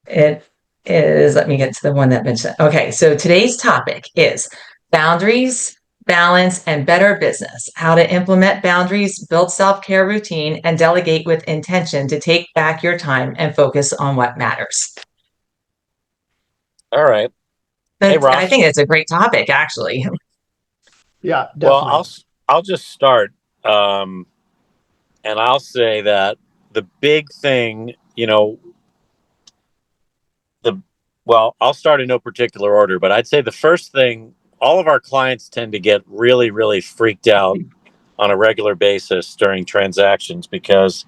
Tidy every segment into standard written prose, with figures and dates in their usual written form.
It is, let me get to the one that mentioned. Okay, so today's topic is boundaries, balance, and better business. How to implement boundaries, build self care routine, and delegate with intention to take back your time and focus on what matters. All right. Hey, But I Ross. think it's a great topic, actually. Yeah, Well, definitely. I'll just start, um, and I'll say that the big thing, the I'll start in no particular order, but I'd say the first thing, all of our clients tend to get really, really freaked out on a regular basis during transactions because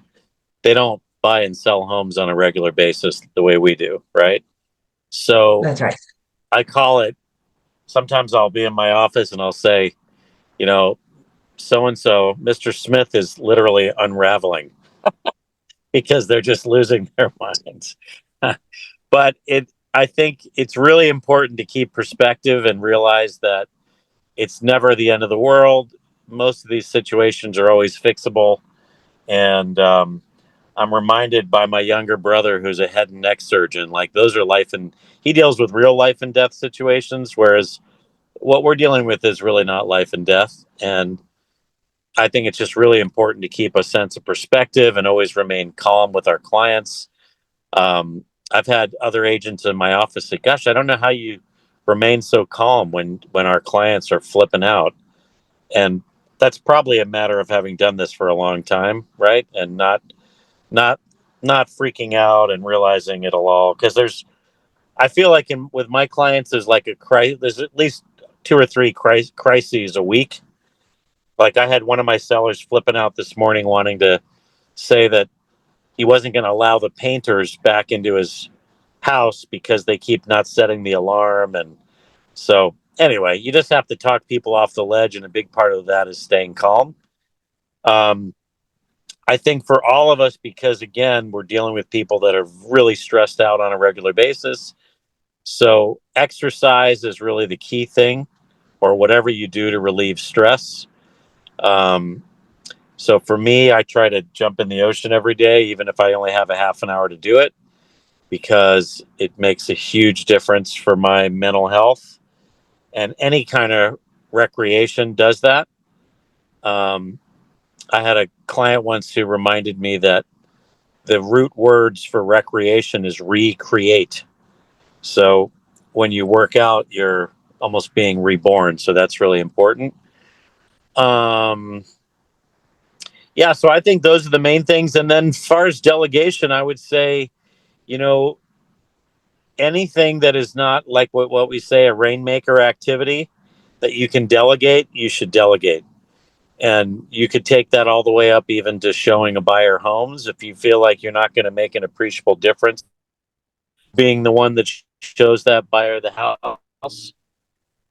they don't buy and sell homes on a regular basis the way we do, right? So That's right. I call it. Sometimes I'll be in my office and I'll say, you know, so and so, Mr. Smith is literally unraveling because they're just losing their minds. But I think it's really important to keep perspective and realize that it's never the end of the world. Most of these situations are always fixable. And I'm reminded by my younger brother, who's a head and neck surgeon, like those are he deals with real life and death situations, whereas what we're dealing with is really not life and death. And I think it's just really important to keep a sense of perspective and always remain calm with our clients. I've had other agents in my office say, "Gosh, I don't know how you remain so calm when our clients are flipping out." And that's probably a matter of having done this for a long time, right? And not not freaking out and realizing it'll all because I feel like with my clients there's like there's at least two or three crises a week. Like I had one of my sellers flipping out this morning wanting to say that he wasn't going to allow the painters back into his house because they keep not setting the alarm. And so anyway, you just have to talk people off the ledge, and a big part of that is staying calm. um, I think for all of us, because again we're dealing with people that are really stressed out on a regular basis, so exercise is really the key thing, or whatever you do to relieve stress. um, So for me, I try to jump in the ocean every day, even if I only have a half an hour to do it, because it makes a huge difference for my mental health. And any kind of recreation does that. Um, I had a client once who reminded me that the root words for recreation is recreate. So when you work out, you're almost being reborn. So that's really important. Um, yeah, so I think those are the main things. And then as far as delegation, I would say, you know, anything that is not like what we say a rainmaker activity that you can delegate, you should delegate. And you could take that all the way up even to showing a buyer homes. If you feel like you're not going to make an appreciable difference being the one that shows that buyer the house,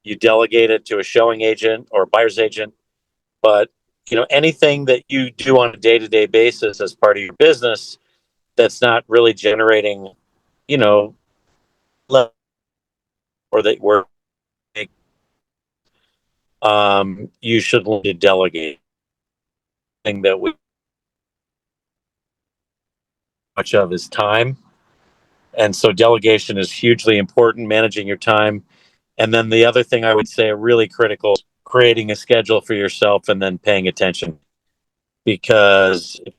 you delegate it to a showing agent or buyer's agent. But anything that you do on a day-to-day basis as part of your business that's not really generating, you know, or that we're you should learn to delegate. Thing that we much of is time, and so delegation is hugely important. Managing your time, and then the other thing I would say, really critical, is creating a schedule for yourself and then paying attention, because if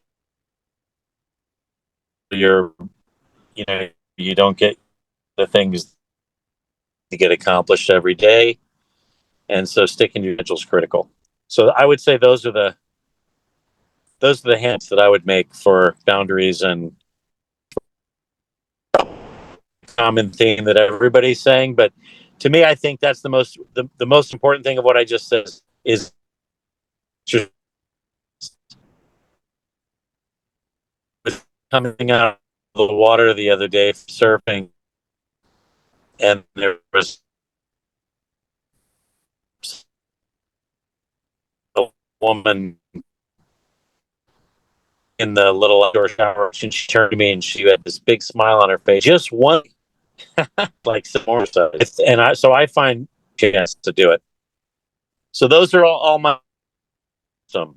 you're you don't get the things to get accomplished every day, and so sticking to your schedule is critical. So I would say those are the hints that I would make for boundaries, and common theme that everybody's saying. But to me, I think that's the most important thing of what I just said is just coming out of the water the other day surfing, and there was a woman in the little outdoor shower, and she turned to me and she had this big smile on her face. Just one, like some more stuff, and I find chance to do it. So those are all my some,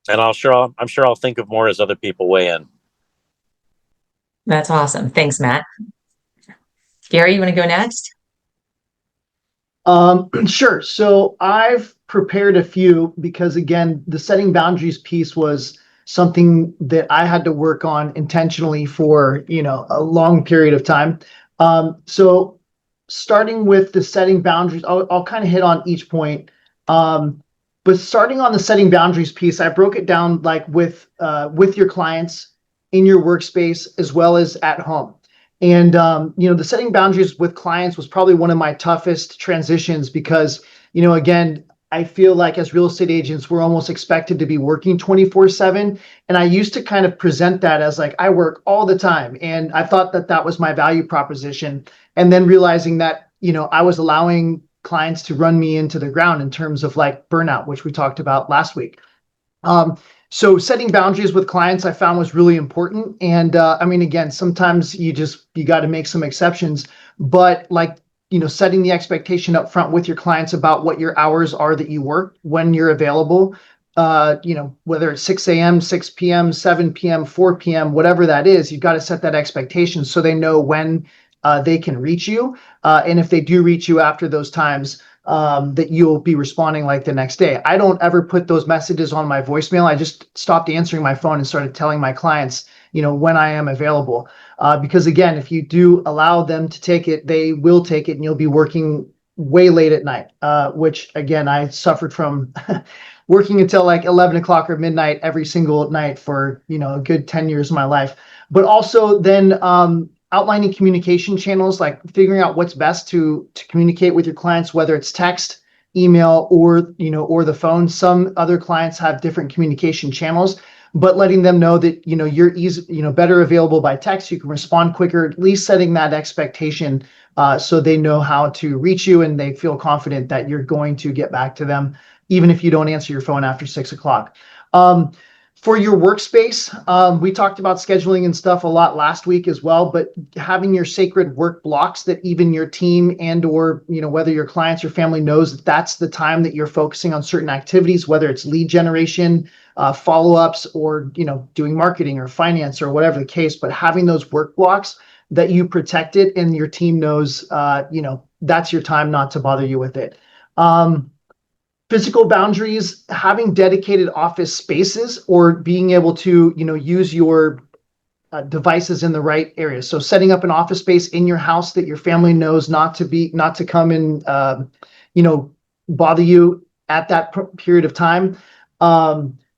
and I'm sure I'll think of more as other people weigh in. That's awesome. Thanks, Matt. Gary, you want to go next? Sure. So I've prepared a few because again, the setting boundaries piece was something that I had to work on intentionally for, a long period of time. So starting with the setting boundaries, I'll kind of hit on each point. But starting on the setting boundaries piece, I broke it down like with your clients in your workspace as well as at home. And the setting boundaries with clients was probably one of my toughest transitions because, again, I feel like as real estate agents, we're almost expected to be working 24/7. And I used to kind of present that as like, I work all the time. And I thought that that was my value proposition. And then realizing that, I was allowing clients to run me into the ground in terms of like burnout, which we talked about last week. Um, so setting boundaries with clients I found was really important. And I mean, again, sometimes you got to make some exceptions, but like, setting the expectation up front with your clients about what your hours are that you work when you're available, whether it's 6 a.m., 6 p.m., 7 p.m., 4 p.m., whatever that is, you've got to set that expectation so they know when they can reach you. And if they do reach you after those times, that you'll be responding like the next day. I don't ever put those messages on my voicemail. I just stopped answering my phone and started telling my clients, when I am available. Because again, if you do allow them to take it, they will take it and you'll be working way late at night, which again, I suffered from working until like 11 o'clock or midnight every single night for, a good 10 years of my life. But also then, outlining communication channels, like figuring out what's best to communicate with your clients, whether it's text, email, or the phone. Some other clients have different communication channels, but letting them know that you're easy, better available by text, you can respond quicker, at least setting that expectation so they know how to reach you and they feel confident that you're going to get back to them, even if you don't answer your phone after 6 o'clock. For your workspace, we talked about scheduling and stuff a lot last week as well, but having your sacred work blocks that even your team and or whether your clients or family knows that that's the time that you're focusing on certain activities, whether it's lead generation, follow-ups, or doing marketing or finance or whatever the case, but having those work blocks that you protect it and your team knows that's your time not to bother you with it. Physical boundaries, having dedicated office spaces or being able to, use your devices in the right areas. So setting up an office space in your house that your family knows not to come and, bother you at that period of time.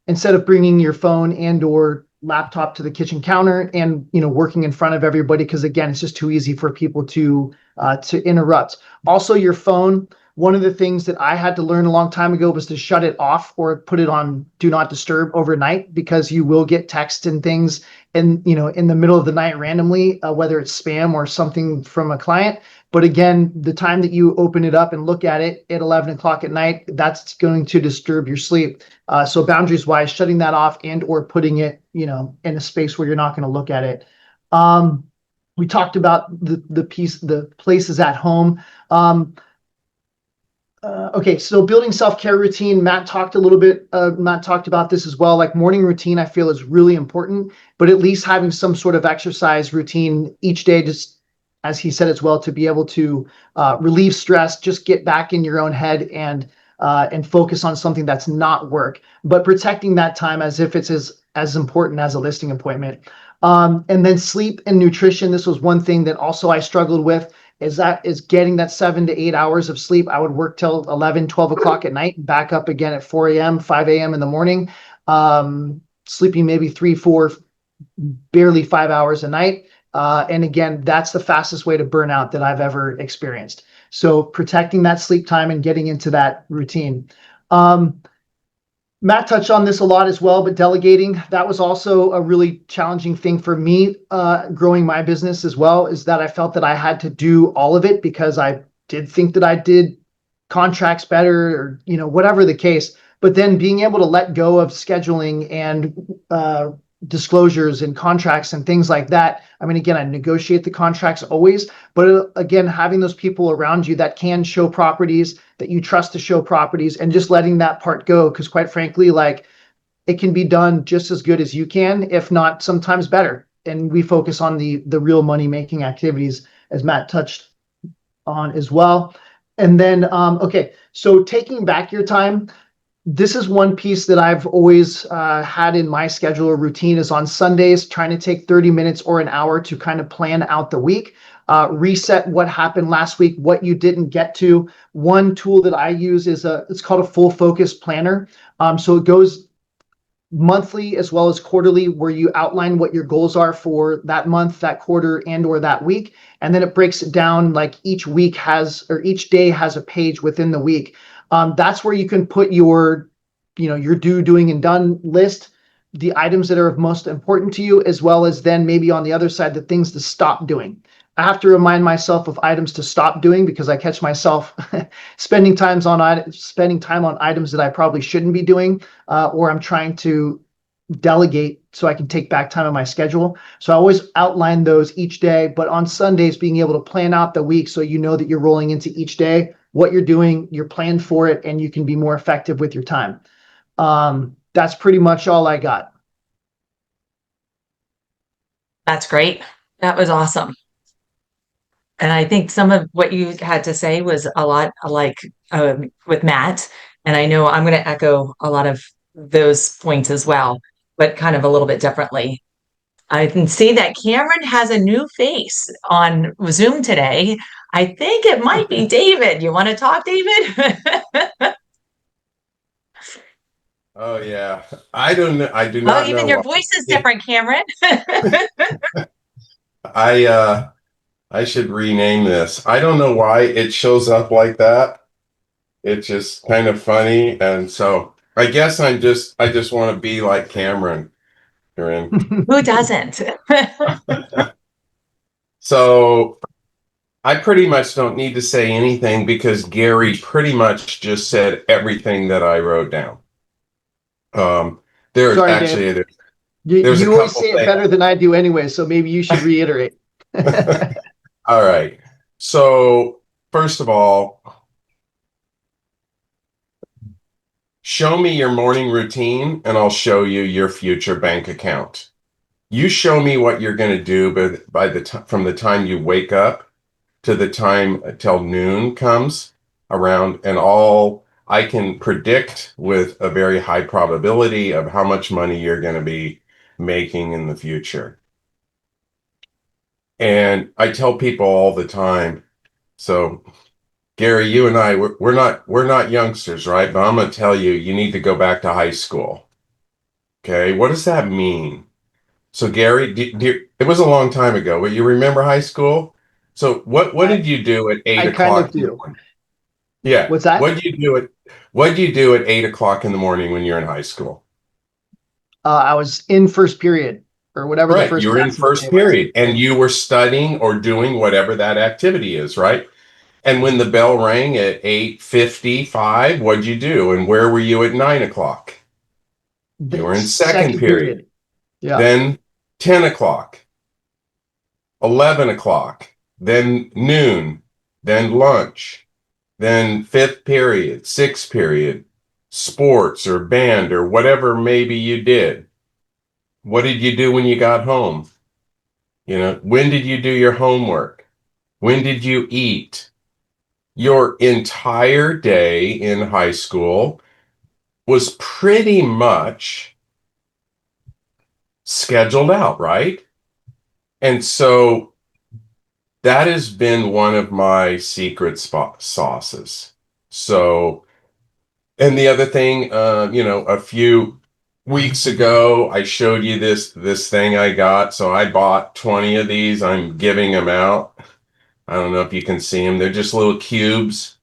Instead of bringing your phone and or laptop to the kitchen counter and, working in front of everybody. Cause again, it's just too easy for people to interrupt. Also your phone. One of the things that I had to learn a long time ago was to shut it off or put it on do not disturb overnight, because you will get texts and things in the middle of the night randomly, whether it's spam or something from a client. But again, the time that you open it up and look at it at 11 o'clock at night, that's going to disturb your sleep. So boundaries wise, shutting that off and or putting it, in a space where you're not going to look at it. We talked about the places at home. Okay, so building self-care routine, Matt talked about this as well. Like morning routine, I feel is really important, but at least having some sort of exercise routine each day, just as he said as well, to be able to relieve stress, just get back in your own head and focus on something that's not work, but protecting that time as if it's as important as a listing appointment. And then sleep and nutrition. This was one thing that also I struggled with. Is getting that 7 to 8 hours of sleep. I would work till 11, 12 o'clock at night, back up again at 4 a.m., 5 a.m. in the morning, sleeping maybe 3, 4, barely 5 hours a night. And again, that's the fastest way to burn out that I've ever experienced. So protecting that sleep time and getting into that routine. Matt touched on this a lot as well, but delegating, that was also a really challenging thing for me, growing my business as well, is that I felt that I had to do all of it because I did think that I did contracts better or, whatever the case. But then being able to let go of scheduling and disclosures and contracts and things like that. I mean, again, I negotiate the contracts always, but again, having those people around you that can show properties, that you trust to show properties, and just letting that part go. Because quite frankly, like it can be done just as good as you can, if not sometimes better. and we focus on the real money making activities, as Matt touched on as well. And then, okay, so taking back your time, this is one piece that I've always had in my schedule or routine is on Sundays, trying to take 30 minutes or an hour to kind of plan out the week, reset what happened last week, what you didn't get to. One tool that I use is it's called a full focus planner. So it goes monthly as well as quarterly, where you outline what your goals are for that month, that quarter, and or that week. And then it breaks it down like each week has, or each day has a page within the week. That's where you can put your, your do, doing, and done list, the items that are of most important to you, as well as then maybe on the other side, the things to stop doing. I have to remind myself of items to stop doing because I catch myself spending time on items that I probably shouldn't be doing, or I'm trying to delegate so I can take back time on my schedule. So I always outline those each day, but on Sundays, being able to plan out the week so you know that you're rolling into each day, what you're doing, you're planned for it, and you can be more effective with your time. That's pretty much all I got. That's great. That was awesome. And I think some of what you had to say was a lot like with Matt. And I know I'm going to echo a lot of those points as well, but kind of a little bit differently. I can see that Cameron has a new face on Zoom today. I think it might be David. You want to talk, David? Oh yeah. I don't know. I do not Oh, even know your why. voice is different, Cameron. I should rename this. I don't know why it shows up like that. It's just kind of funny. And so I guess I just want to be like Cameron. Corinne. Who doesn't? So I pretty much don't need to say anything because Gary pretty much just said everything that I wrote down. There's Sorry, actually Dave. there's a You always couple say it things. better than I do anyway, so maybe you should reiterate. All right. So first of all, show me your morning routine and I'll show you your future bank account. You show me what you're going to do by the time from the time you wake up to the time till noon comes around, and all I can predict with a very high probability of how much money you're going to be making in the future. And I tell people all the time, so Gary, you and I, we're not youngsters, right? But I'm going to tell you, you need to go back to high school. Okay, what does that mean? So Gary, it was a long time ago, but you remember high school? So what did you do at 8 I kind o'clock of in the do. morning? Yeah. What's that? What did you do at 8 o'clock in the morning when you're in high school? I was in first period or whatever the Right, first you were in class of the day first was. period and you were studying or doing whatever that activity is, right? And when the bell rang at 8:55, what'd you do? And where were you at 9 o'clock? You were in second period. Yeah. Then 10 o'clock, 11 o'clock, then noon, then lunch, then fifth period, sixth period, sports or band or whatever maybe you did. What did you do when you got home? You know, when did you do your homework? When did you eat? Your entire day in high school was pretty much scheduled out, right? And so that has been one of my secret sauces. So, and the other thing, a few weeks ago, I showed you this thing I got. So I bought 20 of these. I'm giving them out. I don't know if you can see them. They're just little cubes.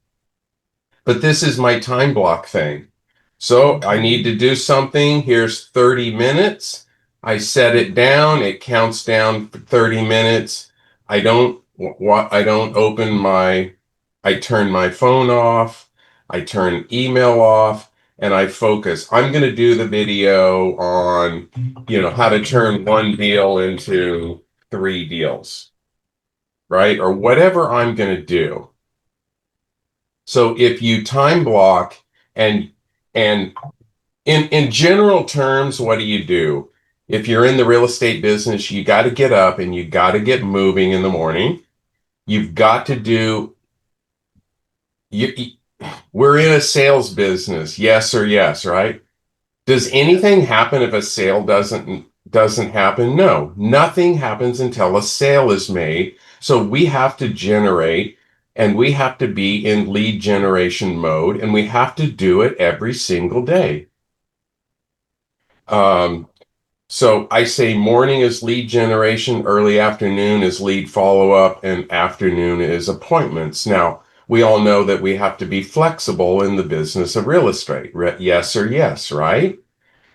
But this is my time block thing. So I need to do something. Here's 30 minutes. I set it down. It counts down for 30 minutes. I don't I turn my phone off. I turn email off and I focus. I'm going to do the video on, how to turn one deal into 3 deals, right? Or whatever I'm going to do. So if you time block and in general terms, what do? If you're in the real estate business, you got to get up and you got to get moving in the morning. You've got to do, we're in a sales business. Yes or yes, right? Does anything happen if a sale doesn't happen? No, nothing happens until a sale is made. So we have to generate and we have to be in lead generation mode and we have to do it every single day. So I say morning is lead generation, early afternoon is lead follow-up, and afternoon is appointments. Now, we all know that we have to be flexible in the business of real estate. Yes or yes, right?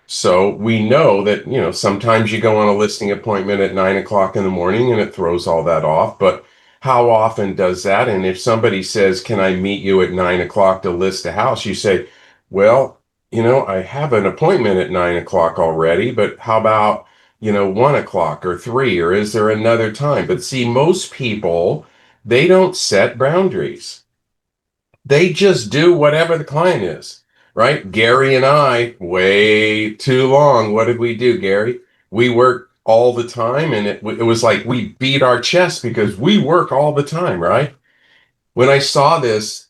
So we know that, sometimes you go on a listing appointment at 9 o'clock in the morning and it throws all that off. But how often does that? And if somebody says, can I meet you at 9 o'clock to list a house? You say, well, I have an appointment at 9 o'clock already, but how about, 1 o'clock or 3, or is there another time? But see, most people, they don't set boundaries. They just do whatever the client is, right? Gary and I, way too long. What did we do, Gary? We worked all the time, and it was like we beat our chest because we work all the time, right? When I saw this,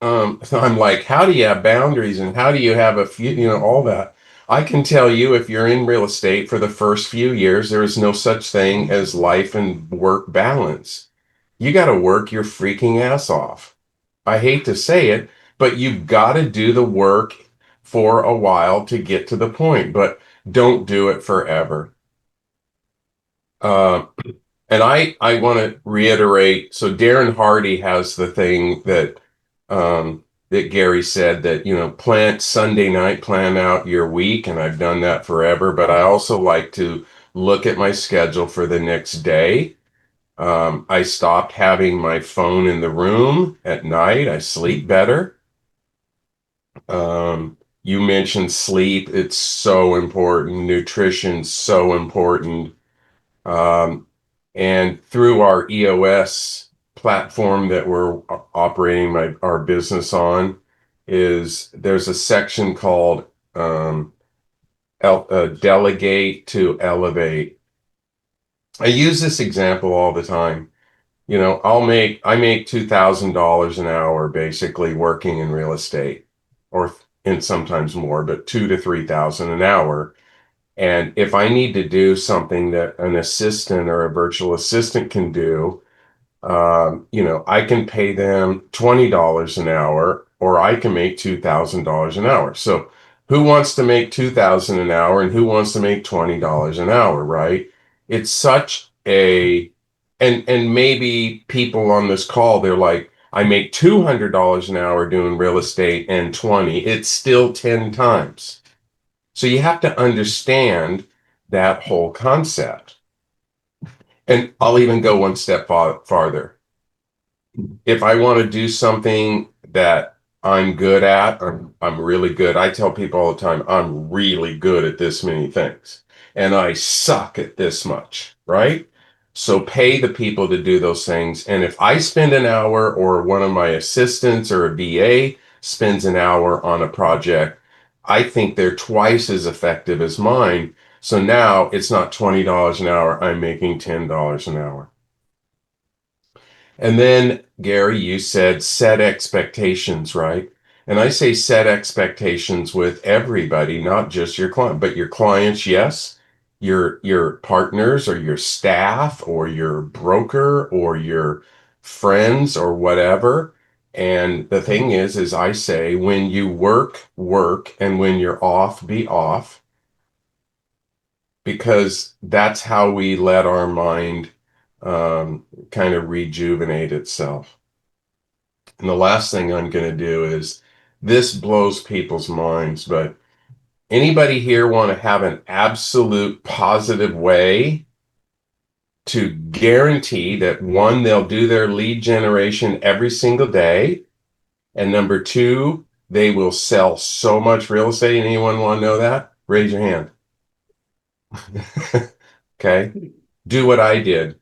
I'm like, how do you have boundaries and how do you have a few, all that? I can tell you, if you're in real estate for the first few years, there is no such thing as life and work balance. You got to work your freaking ass off. I hate to say it, but you've got to do the work for a while to get to the point, but don't do it forever. Uh, and I want to reiterate. So Darren Hardy has the thing that Gary said that, plan Sunday night, plan out your week. And I've done that forever, but I also like to look at my schedule for the next day. I stopped having my phone in the room at night. I sleep better. You mentioned sleep. It's so important. Nutrition, so important. Um, and through our EOS platform that we're operating our business on, there's a section called Delegate to Elevate. I use this example all the time. I make $2,000 an hour basically working in real estate, and sometimes more, but 2 to 3 thousand an hour. And if I need to do something that an assistant or a virtual assistant can do, I can pay them $20 an hour, or I can make $2,000 an hour. So who wants to make 2,000 an hour and who wants to make $20 an hour, right? It's such and maybe people on this call, they're like, I make $200 an hour doing real estate and 20, it's still 10 times. So you have to understand that whole concept. And I'll even go one step farther. If I want to do something that I'm good at, I'm really good. I tell people all the time, I'm really good at this many things and I suck at this much, right? So pay the people to do those things. And if I spend an hour or one of my assistants or a VA spends an hour on a project, I think they're twice as effective as mine. So now it's not $20 an hour. I'm making $10 an hour. And then, Gary, you said set expectations, right? And I say set expectations with everybody, not just your client, but your clients, yes, your partners or your staff or your broker or your friends or whatever. And the thing is I say when you work, work, and when you're off, be off, because that's how we let our mind kind of rejuvenate itself. And the last thing I'm going to do is, this blows people's minds, but anybody here want to have an absolute positive way to guarantee that, one, they'll do their lead generation every single day, and number two, they will sell so much real estate? Anyone want to know that? Raise your hand. Okay. Do what I did.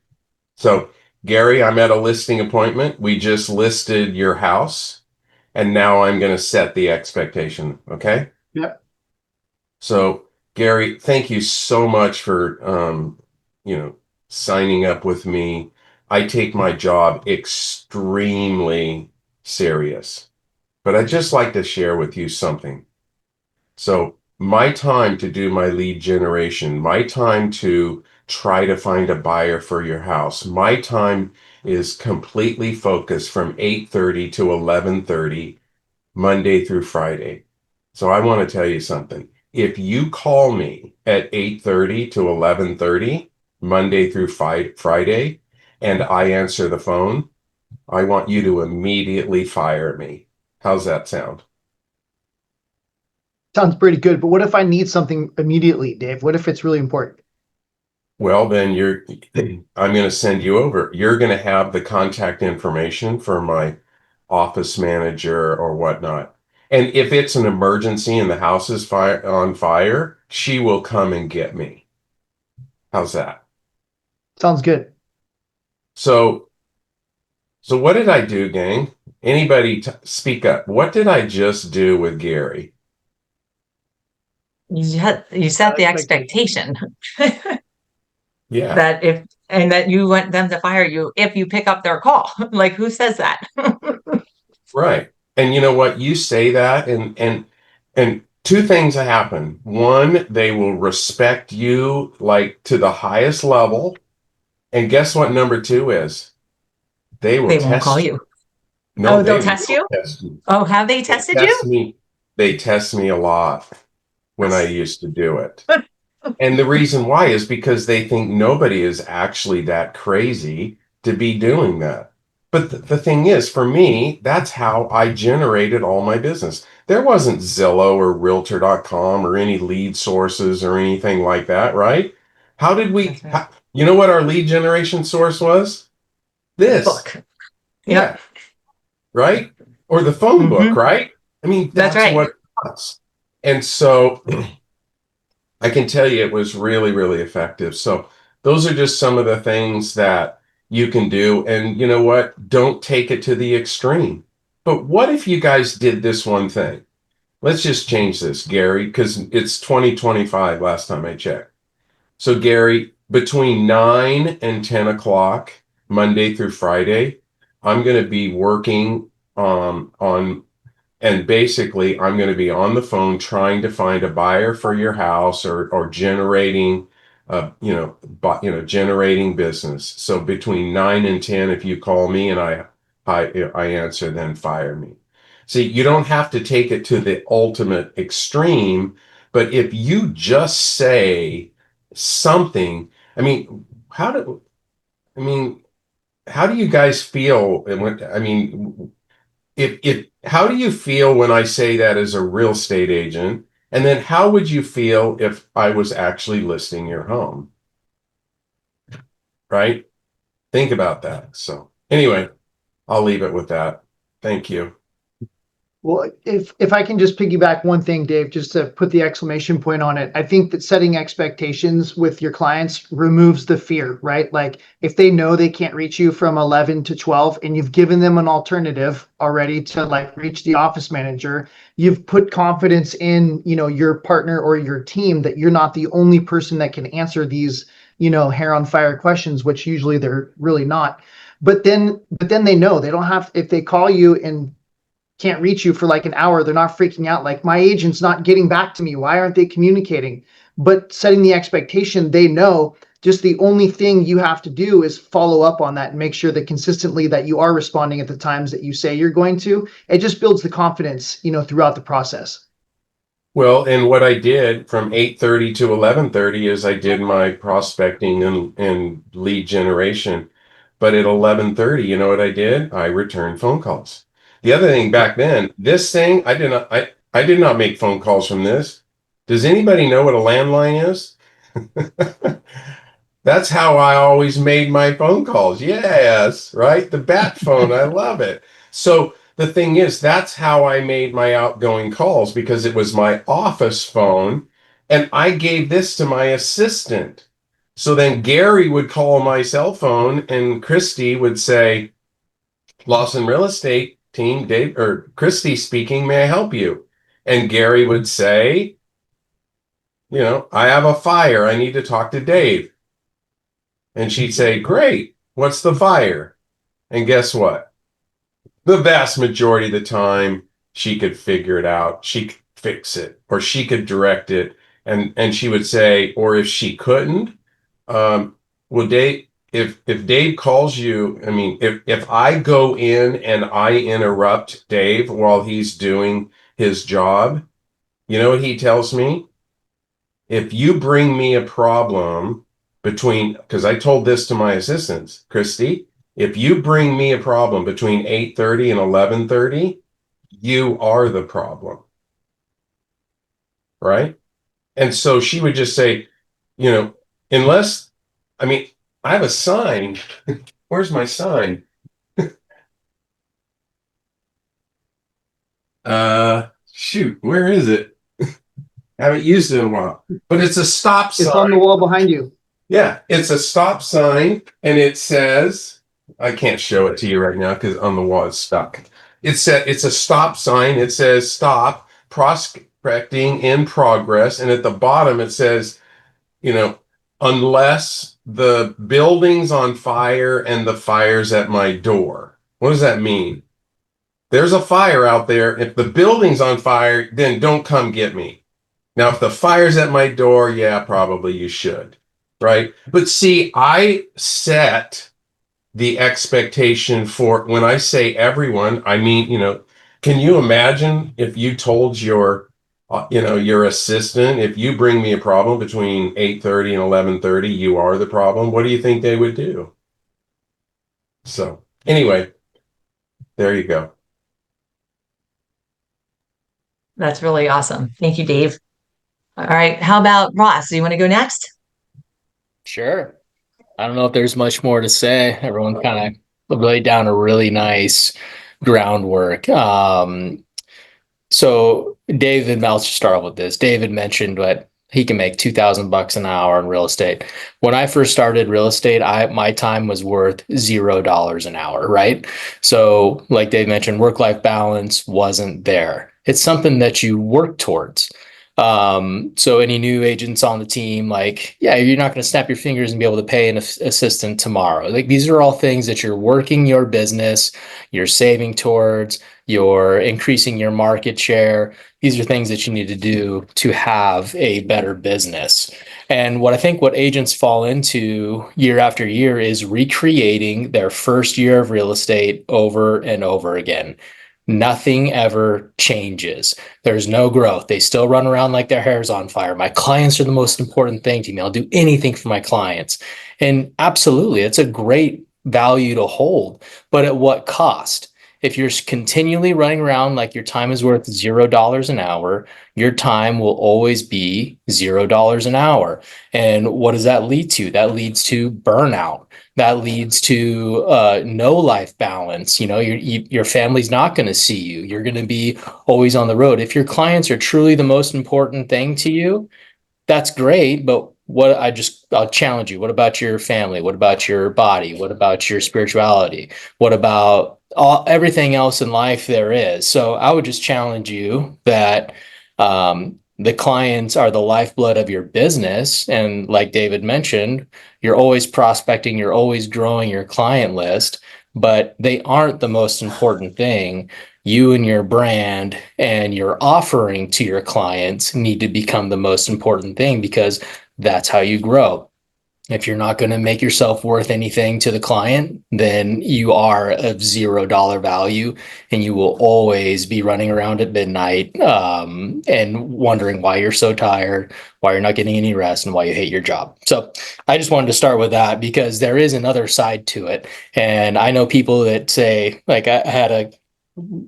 So, Gary, I'm at a listing appointment. We just listed your house, and now I'm going to set the expectation. Okay. Yep. So Gary, thank you so much for signing up with me. I take my job extremely serious, but I'd just like to share with you something. So my time to do my lead generation, my time to try to find a buyer for your house, my time is completely focused from 8:30 to 11:30, Monday through Friday. So I want to tell you something. If you call me at 8:30 to 11:30, Monday through Friday, and I answer the phone, I want you to immediately fire me. How's that sound? Sounds pretty good, but what if I need something immediately, Dave? What if it's really important? Well, then I'm going to send you over. You're going to have the contact information for my office manager or whatnot. And if it's an emergency and the house is on fire, she will come and get me. How's that? Sounds good. So, so what did I do, gang? Anybody speak up. What did I just do with Gary? You set the expectation Yeah. that you want them to fire you if you pick up their call. Like, who says that? Right. And you know what? You say that and two things happen. One, they will respect you like to the highest level. And guess what number two is? They will They won't call test you. you. No, Oh, they they'll will test you? test you. Oh, have they They tested you? test me. They test me a lot when I used to do it. And the reason why is because they think nobody is actually that crazy to be doing that. But the thing is, for me, that's how I generated all my business. There wasn't Zillow or Realtor.com or any lead sources or anything like that, right? How did we, That's right. you know what our lead generation source was? This. Book. Yeah, Yep. right? Or the phone book, Hmm. right? I mean, That's that's right. what it was. And so I can tell you it was really, really effective. So those are just some of the things that you can do. And you know what? Don't take it to the extreme. But what if you guys did this one thing? Let's just change this, Gary, because it's 2025 last time I checked. So, Gary, between 9 and 10 o'clock, Monday through Friday, I'm going to be working on and basically, I'm going to be on the phone trying to find a buyer for your house or generating, generating business. So between 9 and 10, if you call me and I answer, then fire me. See, you don't have to take it to the ultimate extreme, but if you just say something, I mean, I mean, how do you guys feel? I mean, if how do you feel when I say that as a real estate agent? And then how would you feel if I was actually listing your home? Right? Think about that. So anyway, I'll leave it with that. Thank you. Well, if I can just piggyback one thing, Dave, just to put the exclamation point on it, I think that setting expectations with your clients removes the fear, right? Like if they know they can't reach you from 11 to 12 and you've given them an alternative already to like reach the office manager, you've put confidence in, your partner or your team that you're not the only person that can answer these, hair on fire questions, which usually they're really not. But then they know they don't have, if they call you and can't reach you for like an hour, they're not freaking out like my agent's not getting back to me, why aren't they communicating? But setting the expectation, they know just the only thing you have to do is follow up on that and make sure that consistently that you are responding at the times that you say you're going to. It just builds the confidence, throughout the process. Well, and what I did from 8:30 to 11:30 is I did my prospecting and lead generation. But at 11:30, you know what I did? I returned phone calls. The other thing back then, this thing, I did not make phone calls from this. Does anybody know what a landline is? That's how I always made my phone calls. Yes, right? The bat phone. I love it. So the thing is, that's how I made my outgoing calls because it was my office phone. And I gave this to my assistant. So then Gary would call my cell phone and Christy would say, Lawson Real Estate Team, Dave or Christy speaking, may I help you? And Gary would say, I have a fire. I need to talk to Dave. And she'd say, great. What's the fire? And guess what? The vast majority of the time, she could figure it out. She could fix it, or she could direct it. And she would say, or if she couldn't, well, Dave, if Dave calls you, I mean, if I go in and I interrupt Dave while he's doing his job, you know what he tells me? If you bring me a problem because I told this to my assistants, Christy, if you bring me a problem between 8:30 and 11:30, you are the problem. Right? And so she would just say, unless, I mean, I have a sign. Where's my sign? Shoot, where is it? I haven't used it in a while, but it's a stop sign. It's on the wall behind you. Yeah, it's a stop sign, and it says, I can't show it to you right now because on the wall it's stuck. It's a stop sign. It says stop, prospecting in progress, and at the bottom it says, unless the building's on fire and the fire's at my door. What does that mean? There's a fire out there. If the building's on fire, then don't come get me. Now, if the fire's at my door, yeah, probably you should, right? But see, I set the expectation for when I say everyone, I mean, can you imagine if you told your assistant, if you bring me a problem between 8:30 and 11:30, you are the problem. What do you think they would do? So anyway, there you go. That's really awesome. Thank you, Dave. All right. How about Ross? Do you want to go next? Sure. I don't know if there's much more to say. Everyone kind of laid down a really nice groundwork. So David, I'll just start with this. David mentioned what he can make $2,000 an hour in real estate. When I first started real estate, my time was worth $0 an hour, right? So like Dave mentioned, work-life balance wasn't there. It's something that you work towards. So any new agents on the team, you're not going to snap your fingers and be able to pay an assistant tomorrow. Like these are all things that you're working your business, you're saving towards, you're increasing your market share. These are things that you need to do to have a better business. And what agents fall into year after year is recreating their first year of real estate over and over again. Nothing ever changes. There's no growth. They still run around like their hair's on fire. My clients are the most important thing to me. I'll do anything for my clients. And absolutely, it's a great value to hold, but at what cost? If you're continually running around like your time is worth $0 an hour, your time will always be $0 an hour. And what does that lead to? That leads to burnout. That leads to no life balance. Your family's not going to see you. You're going to be always on the road. If your clients are truly the most important thing to you, that's great. But I'll challenge you. What about your family? What about your body? What about your spirituality? What about everything else in life there is? So I would just challenge you that the clients are the lifeblood of your business. And like David mentioned, you're always prospecting, you're always growing your client list, but they aren't the most important thing. You and your brand and your offering to your clients need to become the most important thing, because that's how you grow. If you're not going to make yourself worth anything to the client, then you are of $0 value, and you will always be running around at midnight and wondering why you're so tired, why you're not getting any rest, and why you hate your job. So I just wanted to start with that, because there is another side to it. And I know people that say, like, I had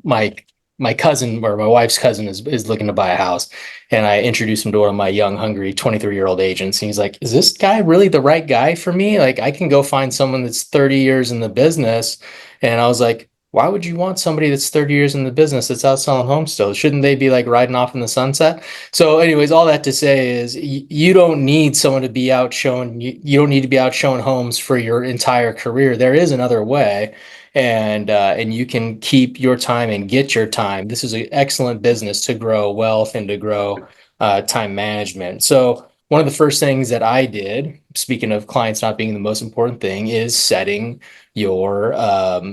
my cousin, or my wife's cousin, is looking to buy a house. And I introduced him to one of my young, hungry 23-year-old agents. And he's like, is this guy really the right guy for me? Like, I can go find someone that's 30 years in the business. And I was like, why would you want somebody that's 30 years in the business that's out selling homes still? Shouldn't they be like riding off in the sunset? So anyways, all that to say is you don't need someone to be out showing, you don't need to be out showing homes for your entire career. There is another way. And you can keep your time and get your time. This is an excellent business to grow wealth and to grow time management. So one of the first things that I did, speaking of clients not being the most important thing, is setting your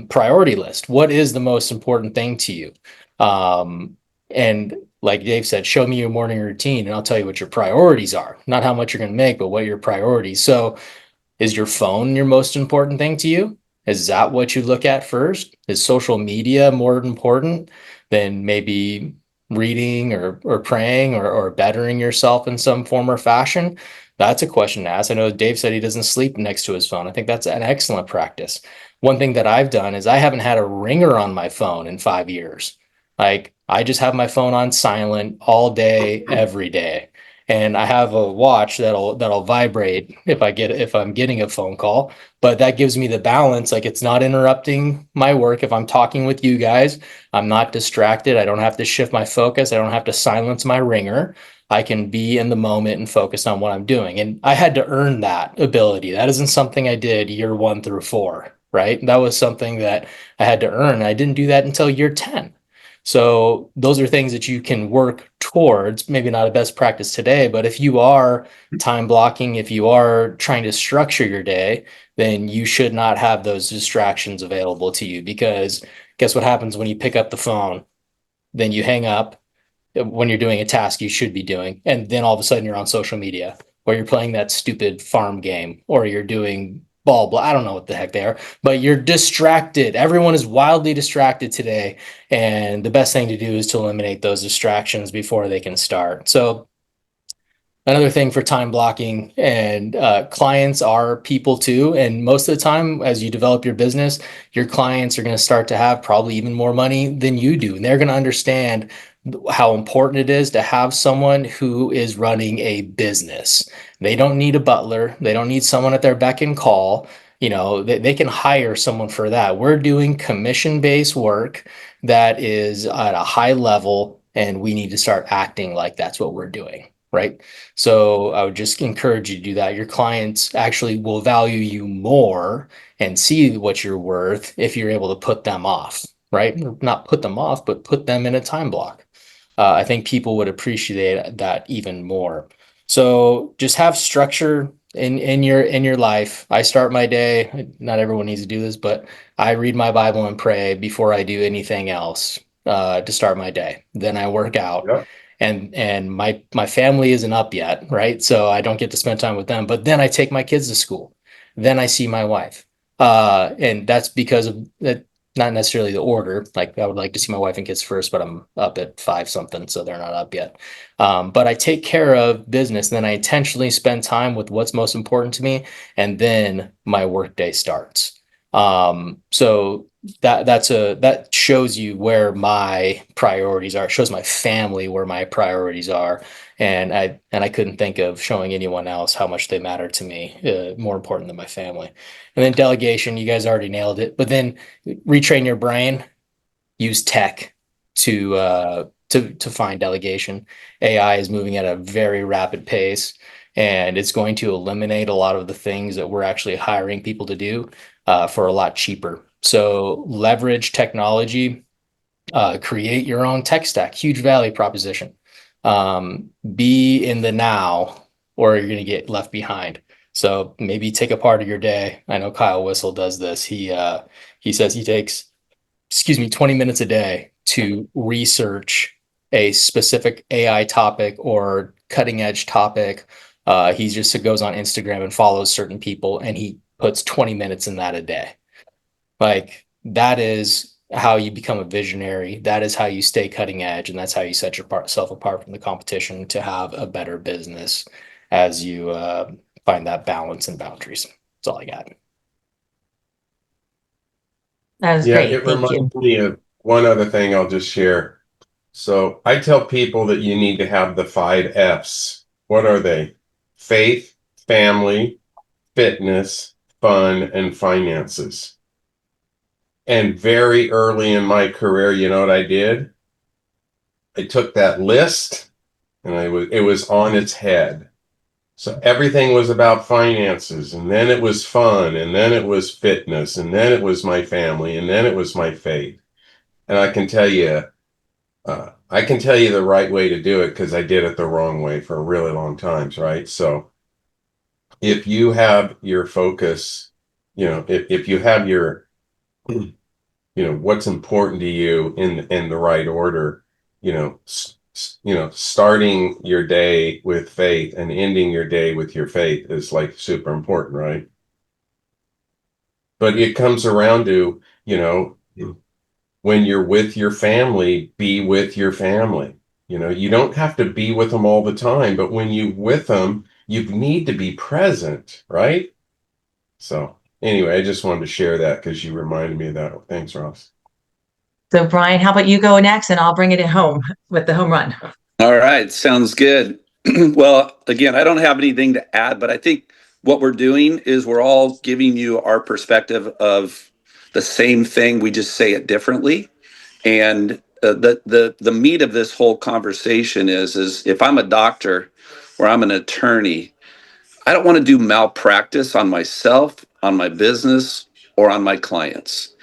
priority list. What is the most important thing to you? And like Dave said, show me your morning routine and I'll tell you what your priorities are, not how much you're going to make, but what your priorities. So is your phone your most important thing to you? Is that what you look at first? Is social media more important than maybe reading or praying or bettering yourself in some form or fashion? That's a question to ask. I know Dave said he doesn't sleep next to his phone. I think that's an excellent practice. One thing that I've done is I haven't had a ringer on my phone in 5 years. Like I just have my phone on silent all day, every day. And I have a watch that'll vibrate if I'm getting a phone call, but that gives me the balance. Like it's not interrupting my work. If I'm talking with you guys, I'm not distracted. I don't have to shift my focus. I don't have to silence my ringer. I can be in the moment and focus on what I'm doing. And I had to earn that ability. That isn't something I did year 1 through 4, right? That was something that I had to earn. I didn't do that until year 10. So those are things that you can work towards, maybe not a best practice today, but if you are time blocking, if you are trying to structure your day, then you should not have those distractions available to you, because guess what happens when you pick up the phone? Then you hang up when you're doing a task you should be doing. And then all of a sudden you're on social media, or you're playing that stupid farm game, or you're doing blah. I don't know what the heck they are, but you're distracted. Everyone is wildly distracted today. And the best thing to do is to eliminate those distractions before they can start. So another thing for time blocking, and clients are people too. And most of the time, as you develop your business, your clients are going to start to have probably even more money than you do. And they're going to understand how important it is to have someone who is running a business. They don't need a butler. They don't need someone at their beck and call. They can hire someone for that. We're doing commission-based work that is at a high level, and we need to start acting like that's what we're doing. Right. So I would just encourage you to do that. Your clients actually will value you more and see what you're worth if you're able to put them off, right? Not put them off, but put them in a time block. I think people would appreciate that even more. So just have structure in your life. I start my day. Not everyone needs to do this, but I read my Bible and pray before I do anything else to start my day. Then I work out. Yeah. And my family isn't up yet, right? So I don't get to spend time with them. But then I take my kids to school. Then I see my wife. And that's because of that, not necessarily the order. Like I would like to see my wife and kids first, but I'm up at 5 something, so they're not up yet. But I take care of business, and then I intentionally spend time with what's most important to me, and then my workday starts. So that shows you where my priorities are. It shows my family where my priorities are, and I couldn't think of showing anyone else how much they matter to me, more important than my family. And then delegation, you guys already nailed it. But then retrain your brain, use tech to find delegation. AI is moving at a very rapid pace, and it's going to eliminate a lot of the things that we're actually hiring people to do for a lot cheaper. So leverage technology, create your own tech stack, huge value proposition. Be in the now, or you're going to get left behind. So maybe take a part of your day. I know Kyle Whistle does this. He says he takes, 20 minutes a day to research a specific AI topic or cutting edge topic. He just goes on Instagram and follows certain people, and he puts 20 minutes in that a day. Like that is how you become a visionary. That is how you stay cutting edge, and that's how you set yourself apart from the competition to have a better business as you find that balance and boundaries. That's all I got. That was Yeah, great. it Thank you. reminds me of one other thing I'll just share. So I tell people that you need to have the 5 F's. What are they? Faith, family, fitness, fun, and finances. And very early in my career, you know what I did? I took that list and it was on its head. So everything was about finances, and then it was fun, and then it was fitness, and then it was my family, and then it was my faith. And I can tell you, I can tell you the right way to do it because I did it the wrong way for a really long times, right? So if you have your focus, if you have your, what's important to you in the right order, starting your day with faith and ending your day with your faith is like super important, right? But it comes around to, when you're with your family, be with your family. You don't have to be with them all the time, but when you with them, you need to be present, right? So anyway, I just wanted to share that because you reminded me of that. Thanks, Ross. So Brian, how about you go next and I'll bring it home with the home run. All right, sounds good. Well, again, I don't have anything to add, but I think what we're doing is we're all giving you our perspective of the same thing. We just say it differently. And the meat of this whole conversation is if I'm a doctor or I'm an attorney, I don't want to do malpractice on myself, on my business, or on my clients.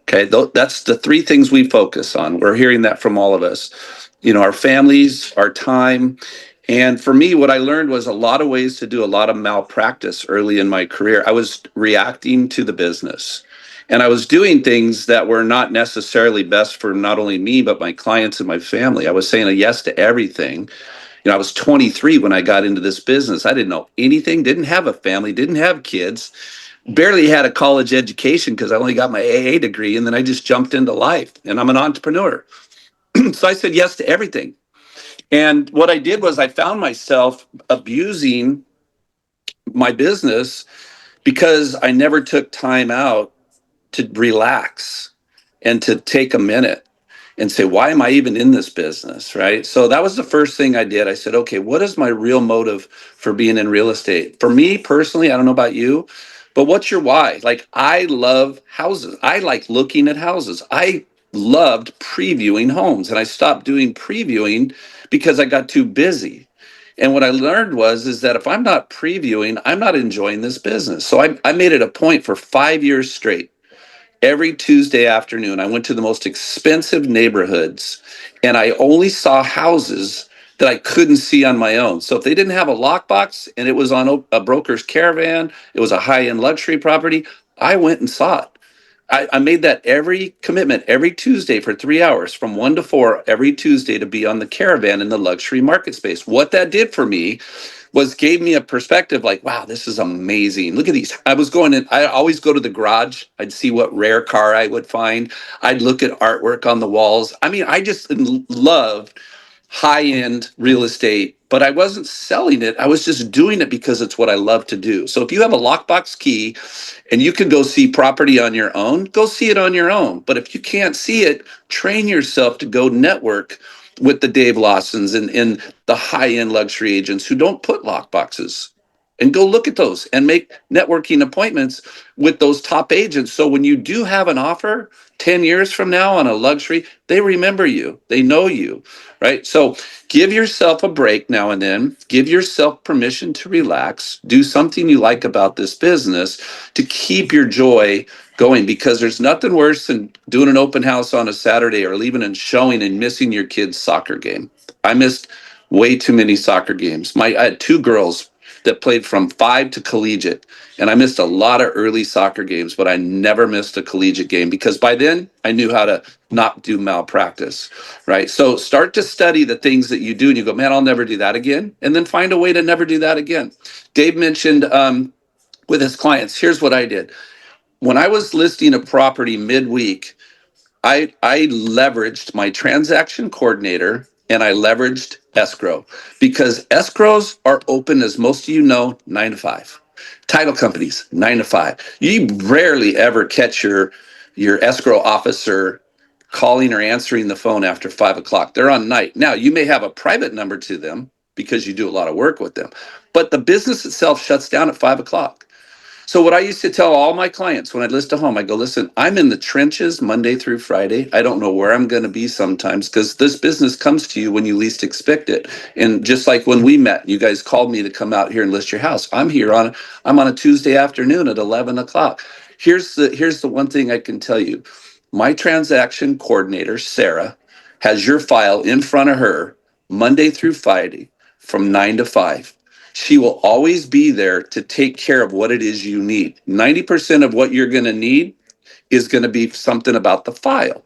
Okay, that's the three things we focus on. We're hearing that from all of us. Our families, our time. And for me, what I learned was a lot of ways to do a lot of malpractice early in my career. I was reacting to the business and I was doing things that were not necessarily best for not only me, but my clients and my family. I was saying a yes to everything. I was 23 when I got into this business. I didn't know anything, didn't have a family, didn't have kids, barely had a college education because I only got my AA degree. And then I just jumped into life and I'm an entrepreneur. So I said yes to everything. And what I did was I found myself abusing my business because I never took time out to relax and to take a minute and say, why am I even in this business? Right. So that was the first thing I did. I said, okay, what is my real motive for being in real estate? For me personally, I don't know about you, but what's your why? Like, I love houses. I like looking at houses. I loved previewing homes and I stopped doing previewing because I got too busy. And what I learned is that if I'm not previewing, I'm not enjoying this business. So I made it a point for 5 years straight. Every Tuesday afternoon, I went to the most expensive neighborhoods and I only saw houses that I couldn't see on my own. So if they didn't have a lockbox and it was on a broker's caravan, it was a high-end luxury property, I went and saw it. I made that every commitment every Tuesday for 3 hours from 1 to 4 every Tuesday to be on the caravan in the luxury market space. What that did for me was gave me a perspective like, wow, this is amazing. Look at these. I was going in, I always go to the garage. I'd see what rare car I would find. I'd look at artwork on the walls. I mean, I just loved high-end real estate, but I wasn't selling it. I was just doing it because it's what I love to do. So if you have a lockbox key and you can go see property on your own, go see it on your own. But if you can't see it, train yourself to go network with the Dave Lawsons and the high-end luxury agents who don't put lockboxes, and go look at those and make networking appointments with those top agents. So when you do have an offer 10 years from now on a luxury, they remember you, they know you, right? So give yourself a break now and then, give yourself permission to relax, do something you like about this business to keep your joy going, because there's nothing worse than doing an open house on a Saturday or leaving and showing and missing your kid's soccer game. I missed way too many soccer games. I had 2 girls that played from 5 to collegiate. And I missed a lot of early soccer games, but I never missed a collegiate game because by then I knew how to not do malpractice, right? So start to study the things that you do and you go, man, I'll never do that again. And then find a way to never do that again. Dave mentioned with his clients, here's what I did. When I was listing a property midweek, I leveraged my transaction coordinator and I leveraged escrow because escrows are open, as most of you know, 9 to 5. Title companies, 9 to 5. You rarely ever catch your escrow officer calling or answering the phone after 5 o'clock. They're on night. Now, you may have a private number to them because you do a lot of work with them, but the business itself shuts down at 5 o'clock. So what I used to tell all my clients when I'd list a home, I go, listen, I'm in the trenches Monday through Friday. I don't know where I'm going to be sometimes because this business comes to you when you least expect it. And just like when we met, you guys called me to come out here and list your house. I'm on a Tuesday afternoon at 11 o'clock. Here's the one thing I can tell you. My transaction coordinator, Sarah, has your file in front of her Monday through Friday from 9 to 5. She will always be there to take care of what it is you need. 90% of what you're going to need is going to be something about the file.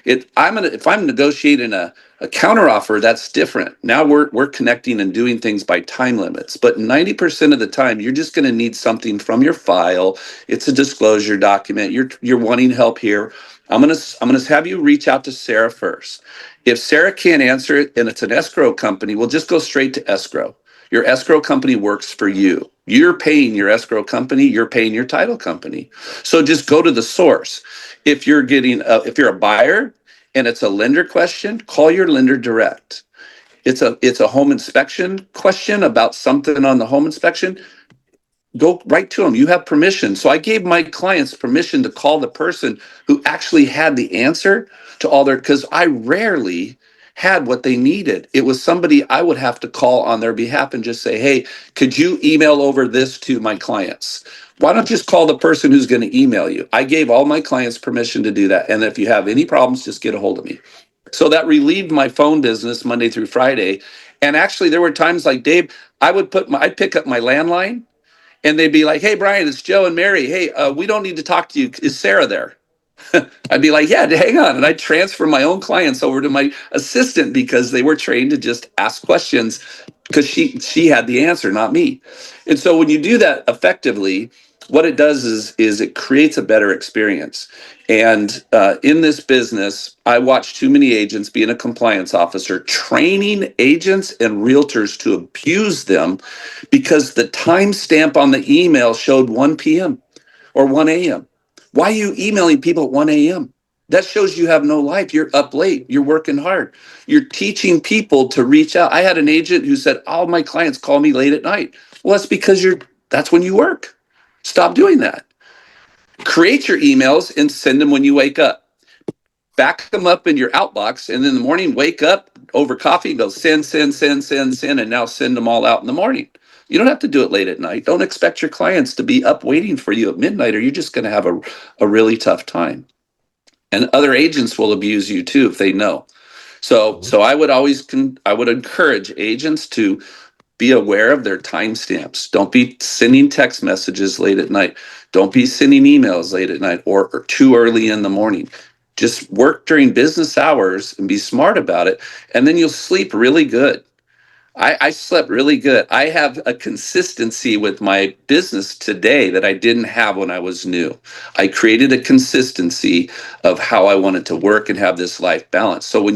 If I'm negotiating a counteroffer, that's different. Now we're connecting and doing things by time limits. But 90% of the time, you're just going to need something from your file. It's a disclosure document. You're wanting help here. I'm gonna have you reach out to Sarah first. If Sarah can't answer it and it's an escrow company, we'll just go straight to escrow. Your escrow company works for you. You're paying your escrow company. You're paying your title company. So just go to the source. If you're a buyer and it's a lender question, call your lender direct. It's a home inspection question about something on the home inspection. Go right to them. You have permission. So I gave my clients permission to call the person who actually had the answer to all their, because I rarely had what they needed. It was somebody I would have to call on their behalf and just say, hey, could you email over this to my clients? Why don't you just call the person who's going to email you? I gave all my clients permission to do that. And if you have any problems, just get a hold of me. So that relieved my phone business Monday through Friday. And actually there were times like Dave, I'd pick up my landline and they'd be like, hey, Brian, it's Joe and Mary. Hey, we don't need to talk to you. Is Sarah there? I'd be like, yeah, hang on. And I'd transfer my own clients over to my assistant because they were trained to just ask questions because she had the answer, not me. And so when you do that effectively, what it does is it creates a better experience. And in this business, I watch too many agents, being a compliance officer, training agents and realtors to abuse them because the timestamp on the email showed 1 p.m. or 1 a.m. Why are you emailing people at 1 a.m.? That shows you have no life. You're up late. You're working hard. You're teaching people to reach out. I had an agent who said, all my clients call me late at night. Well, that's because that's when you work. Stop doing that. Create your emails and send them when you wake up. Back them up in your outbox, and in the morning, wake up over coffee, go send, and now send them all out in the morning. You don't have to do it late at night. Don't expect your clients to be up waiting for you at midnight, or you're just going to have a really tough time. And other agents will abuse you too if they know. So I would encourage agents to be aware of their timestamps. Don't be sending text messages late at night. Don't be sending emails late at night or too early in the morning. Just work during business hours and be smart about it. And then you'll sleep really good. I slept really good. I have a consistency with my business today that I didn't have when I was new. I created a consistency of how I wanted to work and have this life balance. So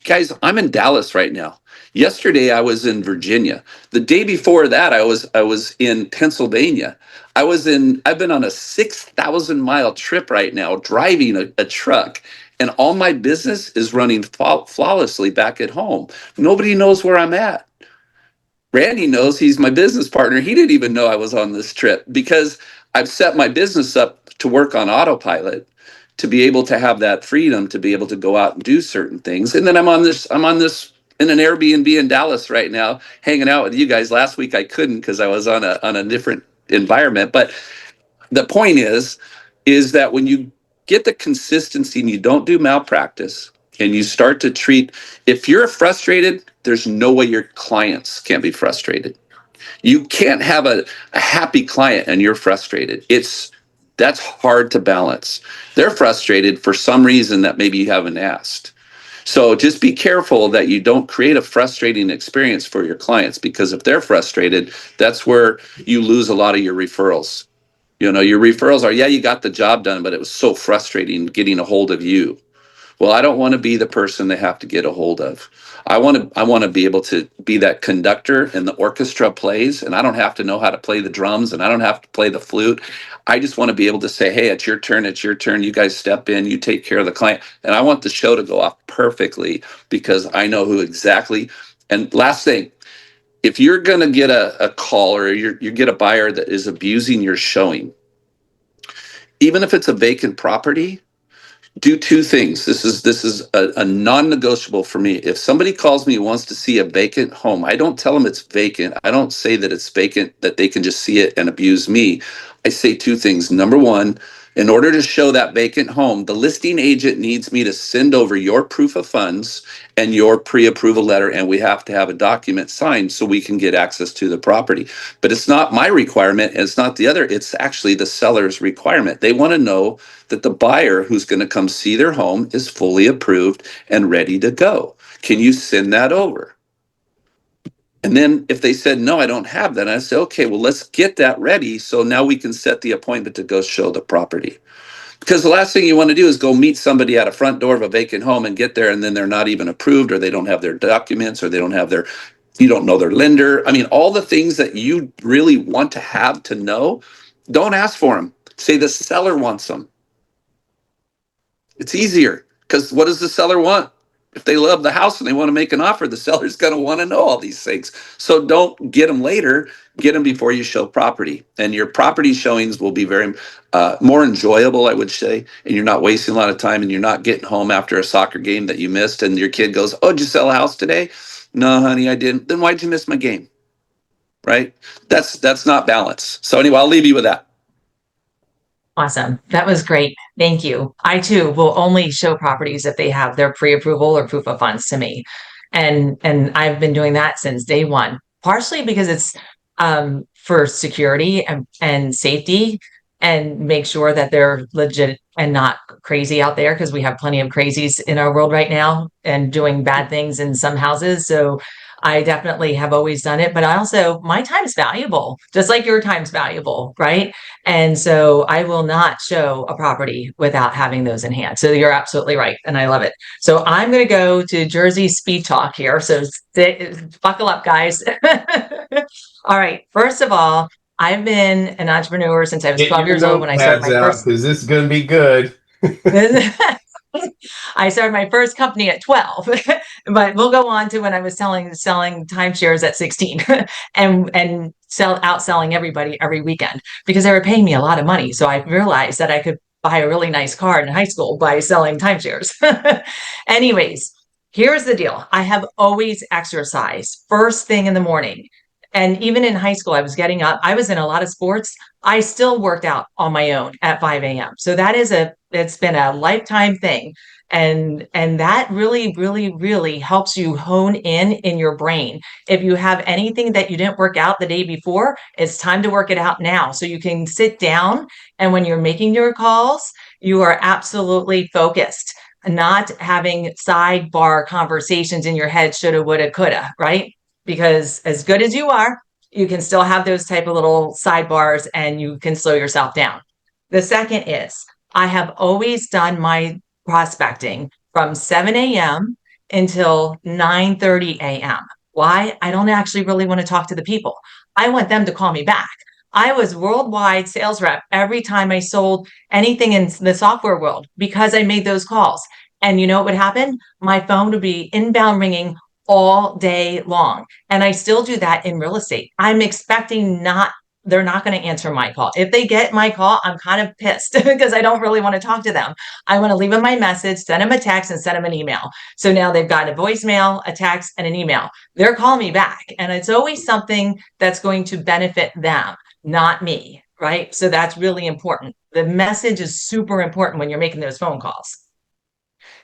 guys, I'm in Dallas right now. Yesterday I was in Virginia. The day before that I was in Pennsylvania. I've been on a 6,000-mile trip right now driving a truck. And all my business is running flawlessly back at home. Nobody knows where I'm at. Randy knows, he's my business partner. He didn't even know I was on this trip because I've set my business up to work on autopilot, to be able to have that freedom, to be able to go out and do certain things. And then I'm on this in an Airbnb in Dallas right now, hanging out with you guys. Last week I couldn't because I was on a different environment. But the point is that when you get the consistency and you don't do malpractice and you start to treat, if you're frustrated, there's no way your clients can't be frustrated. You can't have a happy client and you're frustrated. That's hard to balance. They're frustrated for some reason that maybe you haven't asked. So just be careful that you don't create a frustrating experience for your clients, because if they're frustrated, that's where you lose a lot of your referrals. You know, your referrals are, yeah, you got the job done, but it was so frustrating getting a hold of you. Well, I don't want to be the person they have to get a hold of. I want to be able to be that conductor and the orchestra plays, and I don't have to know how to play the drums and I don't have to play the flute. I just want to be able to say, hey, it's your turn. You guys step in, you take care of the client. And I want the show to go off perfectly because I know who exactly. And last thing, if you're going to get a call or you get a buyer that is abusing your showing, even if it's a vacant property, do two things. This is a non-negotiable for me. If somebody calls me and wants to see a vacant home, I don't tell them it's vacant. I don't say that it's vacant, that they can just see it and abuse me. I say two things. Number one, In order to show that vacant home, the listing agent needs me to send over your proof of funds and your pre-approval letter, and we have to have a document signed so we can get access to the property. But it's not my requirement, and it's not the other, it's actually the seller's requirement. They want to know that the buyer who's going to come see their home is fully approved and ready to go. Can you send that over? And then if they said, no, I don't have that, I say, okay, well, let's get that ready. So now we can set the appointment to go show the property. Because the last thing you want to do is go meet somebody at a front door of a vacant home and get there and then they're not even approved, or they don't have their documents, or they don't have their, you don't know their lender. I mean, all the things that you really want to have to know, don't ask for them. Say the seller wants them. It's easier, because what does the seller want? If they love the house and they want to make an offer, the seller's going to want to know all these things. So don't get them later, get them before you show property. And your property showings will be very more enjoyable, I would say. And you're not wasting a lot of time, and you're not getting home after a soccer game that you missed and your kid goes, oh, did you sell a house today? No, honey, I didn't. Then why'd you miss my game? Right? That's not balance. So anyway, I'll leave you with that. Awesome. That was great. Thank you. I too will only show properties if they have their pre-approval or proof of funds to me. And I've been doing that since day one, partially because it's for security and safety, and make sure that they're legit and not crazy out there, because we have plenty of crazies in our world right now and doing bad things in some houses. So I definitely have always done it, but I also, my time is valuable, just like your time's valuable, right? And so I will not show a property without having those in hand. So you're absolutely right. And I love it. So I'm going to go to Jersey speed talk here. So buckle up, guys. All right. First of all, I've been an entrepreneur since I was 12 years old when I started my first. Because this is going to be good. I started my first company at 12, but we'll go on to when I was selling timeshares at 16 and outselling everybody every weekend, because they were paying me a lot of money. So I realized that I could buy a really nice car in high school by selling timeshares. Anyways, here's the deal. I have always exercised first thing in the morning. And even in high school, I was getting up. I was in a lot of sports. I still worked out on my own at 5 a.m. So it's been a lifetime thing. And that really, really, really helps you hone in your brain. If you have anything that you didn't work out the day before, it's time to work it out now. So you can sit down, and when you're making your calls, you are absolutely focused, not having sidebar conversations in your head, shoulda, woulda, coulda, right? Because as good as you are, you can still have those type of little sidebars, and you can slow yourself down. The second is, I have always done my prospecting from 7 a.m. until 9:30 a.m. Why? I don't actually really want to talk to the people. I want them to call me back. I was worldwide sales rep every time I sold anything in the software world, because I made those calls. And you know what would happen? My phone would be inbound ringing all day long. And I still do that in real estate. I'm expecting they're not going to answer my call. If they get my call, I'm kind of pissed because I don't really want to talk to them. I want to leave them my message, send them a text, and send them an email. So now they've got a voicemail, a text, and an email. They're calling me back. And it's always something that's going to benefit them, not me, right? So that's really important. The message is super important when you're making those phone calls.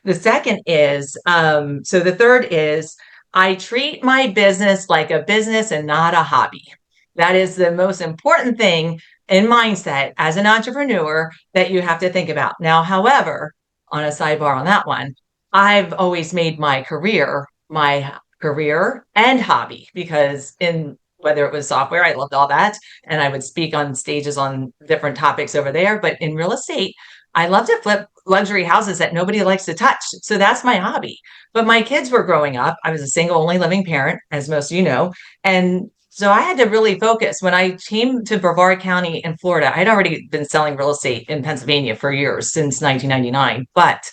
The second is, so the third is, I treat my business like a business and not a hobby. That is the most important thing in mindset as an entrepreneur that you have to think about. Now, however, on a sidebar on that one, I've always made my career and hobby, because whether it was software, I loved all that. And I would speak on stages on different topics over there. But in real estate, I love to flip luxury houses that nobody likes to touch. So that's my hobby. But my kids were growing up. I was a single, only living parent, as most of you know. And so I had to really focus. When I came to Brevard County in Florida, I'd already been selling real estate in Pennsylvania for years, since 1999. But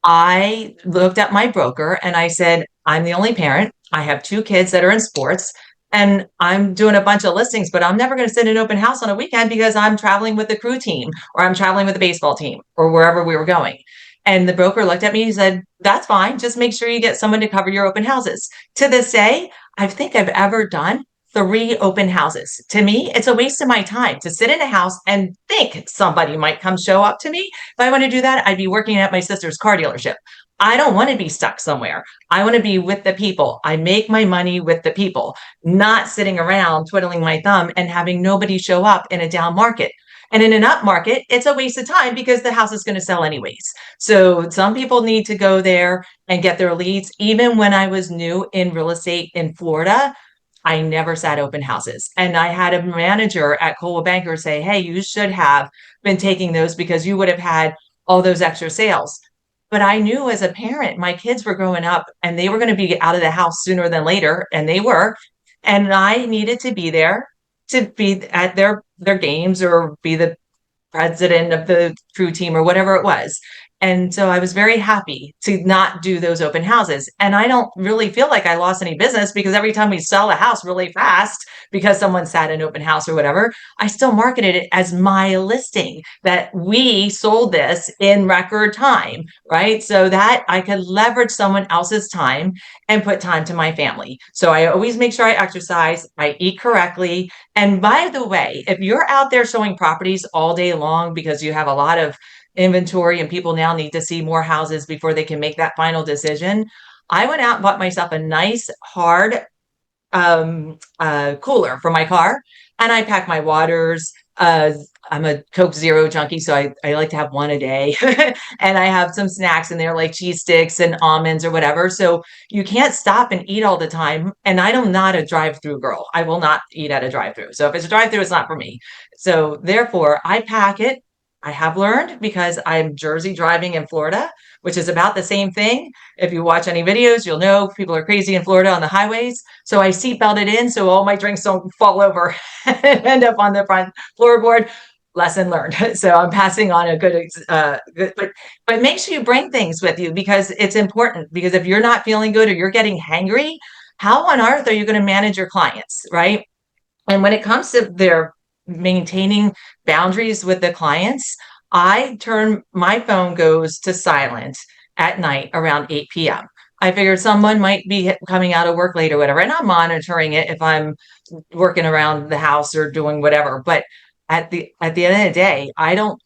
I looked at my broker and I said, I'm the only parent. I have 2 kids that are in sports, and I'm doing a bunch of listings, but I'm never going to sit in an open house on a weekend because I'm traveling with the crew team, or I'm traveling with the baseball team, or wherever we were going. And the broker looked at me and said, that's fine. Just make sure you get someone to cover your open houses. To this day, I think I've ever done 3 open houses. To me, it's a waste of my time to sit in a house and think somebody might come show up to me. If I want to do that, I'd be working at my sister's car dealership. I don't want to be stuck somewhere. I want to be with the people. I make my money with the people, not sitting around twiddling my thumb and having nobody show up in a down market. And in an up market, it's a waste of time because the house is going to sell anyways. So some people need to go there and get their leads. Even when I was new in real estate in Florida, I never sat open houses. And I had a manager at Coldwell Banker say, hey, you should have been taking those because you would have had all those extra sales. But I knew as a parent, my kids were growing up and they were going to be out of the house sooner than later, and they were. And I needed to be there to be at their games or be the president of the crew team or whatever it was. And so I was very happy to not do those open houses. And I don't really feel like I lost any business because every time we sell a house really fast because someone sat in open house or whatever, I still marketed it as my listing that we sold this in record time, right? So that I could leverage someone else's time and put time to my family. So I always make sure I exercise, I eat correctly. And by the way, if you're out there showing properties all day long because you have a lot of inventory and people now need to see more houses before they can make that final decision, I went out and bought myself a nice hard cooler for my car, and I pack my waters. I'm a Coke Zero junkie, so I like to have one a day. And I have some snacks in there like cheese sticks and almonds or whatever. So you can't stop and eat all the time. And I'm not a drive-through girl. I will not eat at a drive-through. So if it's a drive-through, it's not for me. So therefore, I pack it. I have learned because I'm Jersey driving in Florida, which is about the same thing. If you watch any videos, you'll know people are crazy in Florida on the highways. So I seatbelted in so all my drinks don't fall over and end up on the front floorboard. Lesson learned. So I'm passing on a good, but make sure you bring things with you because it's important. Because if you're not feeling good or you're getting hangry, how on earth are you going to manage your clients, right? And when it comes to their maintaining boundaries with the clients, my phone goes to silent at night around 8 p.m. I figured someone might be coming out of work late or whatever, and I'm monitoring it if I'm working around the house or doing whatever. But at the end of the day, I don't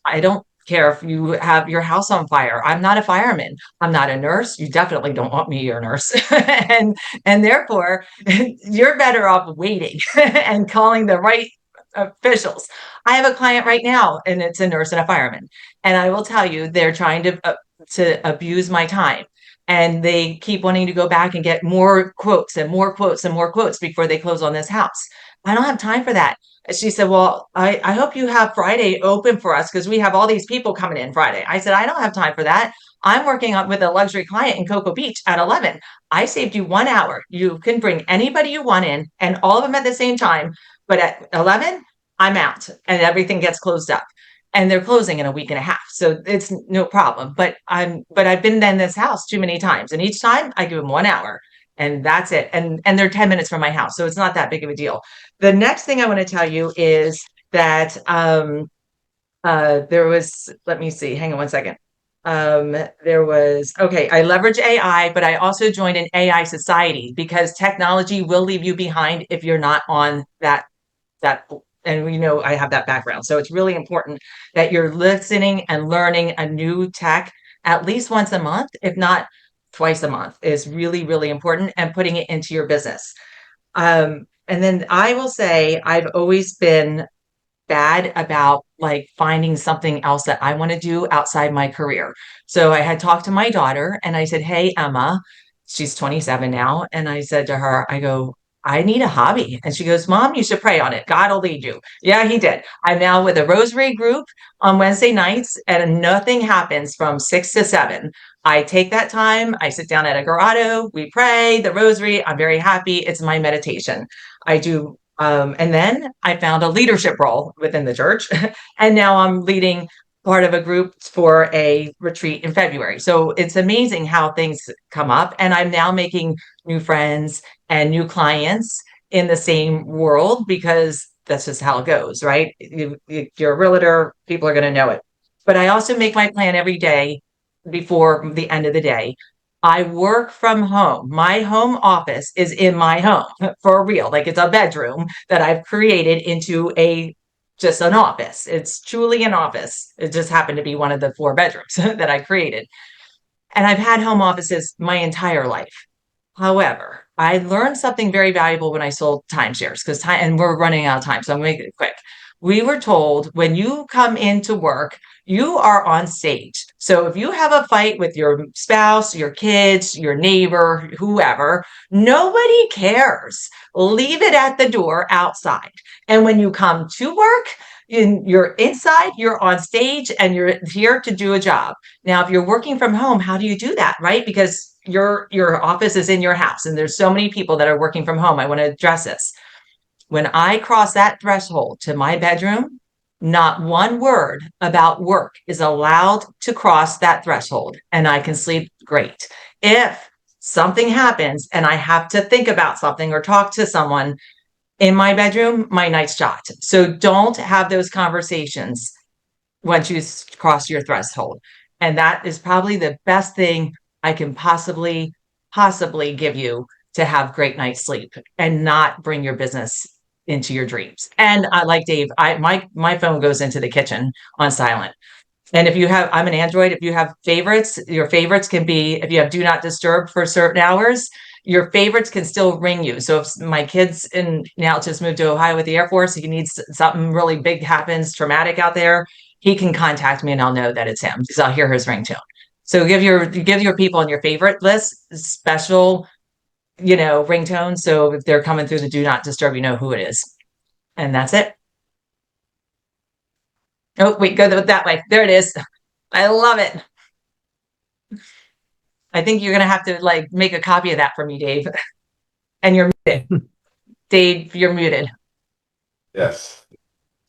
care if you have your house on fire. I'm not a fireman. I'm not a nurse. You definitely don't want me, your nurse. and therefore, you're better off waiting and calling the right officials. I have a client right now, and it's a nurse and a fireman. And I will tell you, they're trying to abuse my time. And they keep wanting to go back and get more quotes and more quotes and more quotes before they close on this house. I don't have time for that. She said, well, I hope you have Friday open for us because we have all these people coming in Friday. I said, I don't have time for that. I'm working with a luxury client in Cocoa Beach at 11. I saved you 1 hour. You can bring anybody you want in and all of them at the same time. But at 11, I'm out and everything gets closed up. And they're closing in a week and a half. So it's no problem. But I've been in this house too many times. And each time I give them 1 hour. And that's it. And they're 10 minutes from my house. So it's not that big of a deal. The next thing I want to tell you is that there was, let me see, hang on one second. I leverage AI, but I also joined an AI society because technology will leave you behind if you're not on that. And I have that background. So it's really important that you're listening and learning a new tech at least once a month, if not twice a month, is really, really important, and putting it into your business. And then I will say I've always been bad about like finding something else that I want to do outside my career. So I had talked to my daughter and I said, hey, Emma, she's 27 now. And I said to her, I need a hobby. And she goes, Mom, you should pray on it. God will lead you. Yeah, he did. I'm now with a rosary group on Wednesday nights, and nothing happens from 6 to 7. I take that time. I sit down at a grotto. We pray the rosary. I'm very happy. It's my meditation. I do. And then I found a leadership role within the church. And now I'm leading part of a group for a retreat in February. So it's amazing how things come up. And I'm now making new friends and new clients in the same world because that's just how it goes, right? If you're a realtor, people are going to know it. But I also make my plan every day before the end of the day. I work from home. My home office is in my home for real. Like it's a bedroom that I've created into just an office. It's truly an office. It just happened to be one of the 4 bedrooms that I created. And I've had home offices my entire life. However, I learned something very valuable when I sold timeshares because time, and we're running out of time, so I'm going to make it quick. We were told when you come into work, you are on stage. So if you have a fight with your spouse, your kids, your neighbor, whoever, nobody cares. Leave it at the door outside. And when you come to work, you're inside, you're on stage, and you're here to do a job. Now, if you're working from home, how do you do that, right? Because your office is in your house and there's so many people that are working from home. I want to address this. When I cross that threshold to my bedroom, not one word about work is allowed to cross that threshold, and I can sleep great. If something happens and I have to think about something or talk to someone in my bedroom, my night's shot. So don't have those conversations once you cross your threshold. And that is probably the best thing I can possibly give you to have great night's sleep and not bring your business into your dreams. And I like Dave, my phone goes into the kitchen on silent. And if you have, I'm an Android, if you have favorites, your favorites can be, if you have do not disturb for certain hours, your favorites can still ring you. So if my kids now just moved to Ohio with the Air Force, he needs something really big happens, traumatic out there, he can contact me and I'll know that it's him because I'll hear his ringtone. So give your people on your favorite list special, ringtones. So if they're coming through the do not disturb, you know who it is. And that's it. Oh, wait, go that way. There it is. I love it. I think you're going to have to make a copy of that for me, Dave. And you're muted. Dave, you're muted. Yes.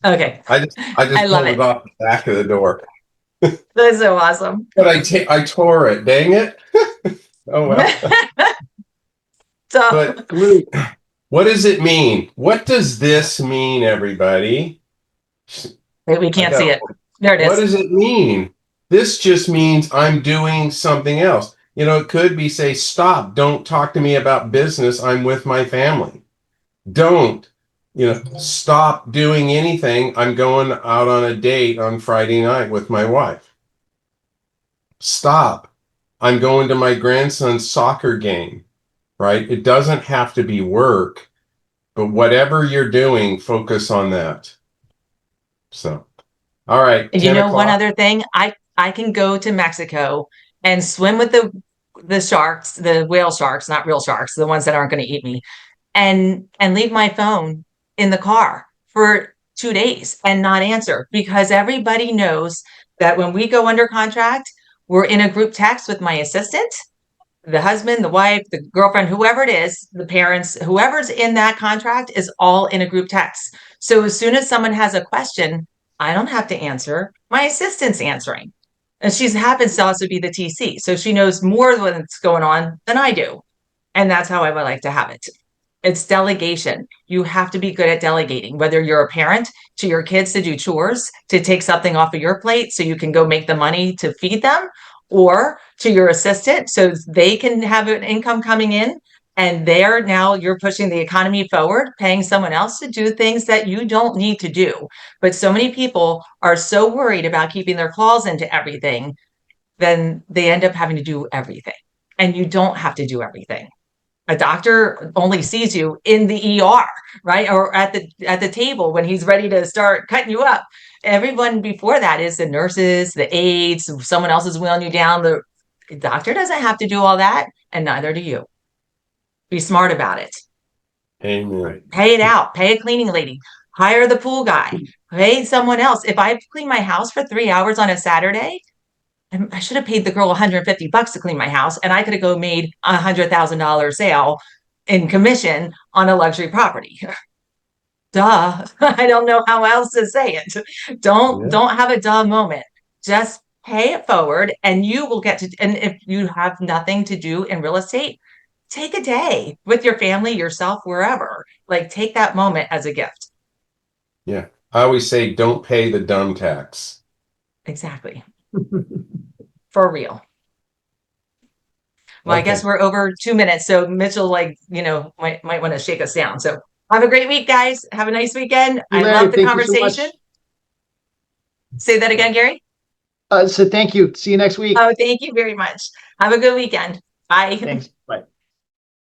Okay. I just I love pulled it off the back of the door. That's so awesome. But I tore it. Dang it. Oh well. So But what does it mean? What does this mean, everybody? we can't see it. There it What is. does it mean? This just means I'm doing something else. It could be say, stop, don't talk to me about business. I'm with my family. Don't, stop doing anything. I'm going out on a date on Friday night with my wife. Stop. I'm going to my grandson's soccer game, right? It doesn't have to be work, but whatever you're doing, focus on that. So, all right. And 10 one o'clock. other thing, I can go to Mexico and swim with the sharks, the whale sharks, not real sharks, the ones that aren't going to eat me, and leave my phone in the car for 2 days and not answer because everybody knows that when we go under contract, we're in a group text with my assistant, the husband, the wife, the girlfriend, whoever it is, the parents, whoever's in that contract is all in a group text. So as soon as someone has a question, I don't have to answer. My assistant's answering. And she happens to also be the TC. So she knows more what's going on than I do. And that's how I would like to have it. It's delegation. You have to be good at delegating, whether you're a parent to your kids to do chores, to take something off of your plate so you can go make the money to feed them, or to your assistant so they can have an income coming in. And you're pushing the economy forward, paying someone else to do things that you don't need to do. But so many people are so worried about keeping their claws into everything, then they end up having to do everything. And you don't have to do everything. A doctor only sees you in the ER, right? Or at the table when he's ready to start cutting you up. Everyone before that is the nurses, the aides, someone else is wheeling you down. The doctor doesn't have to do all that, and neither do you. Be smart about it. Amen. Pay it out. Pay a cleaning lady. Hire the pool guy. Pay someone else. If I clean my house for 3 hours on a Saturday, I should have paid the girl $150 to clean my house, and I could have made $100,000 sale in commission on a luxury property. Duh. I don't know how else to say it. Don't have a duh moment. Just pay it forward, and you will get to. And if you have nothing to do in real estate, take a day with your family, yourself, wherever. Take that moment as a gift. Yeah. I always say, don't pay the dumb tax. Exactly. For real. Well, I guess Okay. we're over 2 minutes, so Mitchell, like, might want to shake us down. So have a great week, guys. Have a nice weekend. I Larry, love the thank you so much. conversation. Say that again, Gary. So thank you. See you next week. Oh, thank you very much. Have a good weekend. Bye. Thanks. Bye.